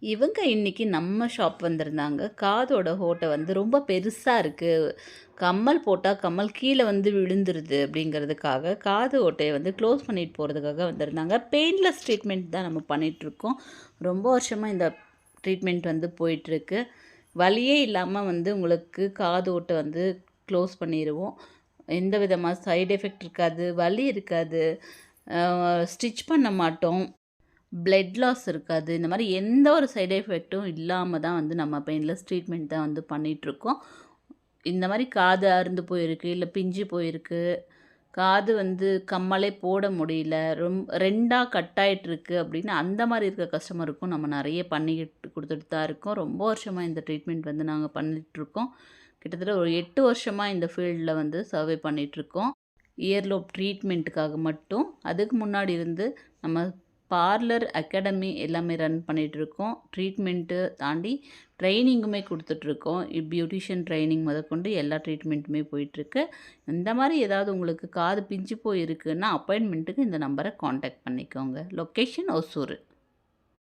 இவங்க இன்னைக்கு நம்ம ஷாப் வந்திருந்தாங்க. காதோட ஓட்டை வந்து ரொம்ப பெருசா இருக்கு. கம்மல் போட்டா கம்மல் கீழ வந்து விழுந்துருது அப்படிங்கிறதுக்காக, காது ஓட்டைய வந்து க்ளோஸ் பண்ணிட்டு போறதுக்காக வந்திருந்தாங்க. பெயின்லெஸ் ட்ரீட்மெண்ட் தான் நம்ம பண்ணிட்டுருக்கோம். ரொம்ப வருஷமா இந்த ட்ரீட்மெண்ட் வந்து போயிட்டுருக்கு. வலியே இல்லாம வந்து உங்களுக்கு காது ஓட்டை வந்து க்ளோஸ் பண்ணிருவோம். எந்த விதமா சைட் எஃபெக்ட் இருக்காது, வலி இருக்காது, ஸ்டிச் பண்ண மாட்டோம். பிளட் லாஸ் இருக்காது. இந்த மாரி எந்த ஒரு சைட் எஃபெக்ட்டும் இல்லாம தான் வந்து நம்ம பெயின்லெஸ் ட்ரீட்மெண்ட் தான் வந்து பண்ணிட்டுருக்கோம். இந்த மாரி காது அறுந்து போயிருக்கு, இல்ல பிஞ்சு போயிருக்கு, காது வந்து கம்மலே போட முடியல, 2ஆ கட் ஆயிட்டுருக்கு அப்படின்னு அந்த மாரி இருக்க கஸ்டமருக்கும் நம்ம நெறைய பண்ணிக்கிட்டு குடுத்துட்டு தான் இருக்கோம். ரொம்ப வருஷமா இந்த ட்ரீட்மெண்ட் வந்து நாங்க பண்ணிட்டுருக்கோம். கிட்டத்தட்ட ஒரு 8 வருஷமா இந்த ஃபீல்ட்ல வந்து சர்வே பண்ணிட்டுருக்கோம். இயர்லோப் ட்ரீட்மெண்ட்டுக்காக மட்டும். அதுக்கு முன்னாடி இருந்து நம்ம பார்லர் அகாடமி எல்லாமே ரன் பண்ணிகிட்ருக்கோம். ட்ரீட்மெண்ட்டு தாண்டி ட்ரெய்னிங்குமே குடுத்துட்ருக்கோம். பியூட்டிஷியன் ட்ரெய்னிங் முதற்கொண்டு எல்லா ட்ரீட்மெண்ட்டுமே போயிட்டுருக்கு. இந்த மாரி ஏதாவது உங்களுக்கு காது பிஞ்சு போயிருக்குன்னா, அப்பாயின்மெண்ட்டுக்கு இந்த நம்பர கான்டாக்ட் பண்ணிக்கோங்க. லொக்கேஷன் ஒசூர்.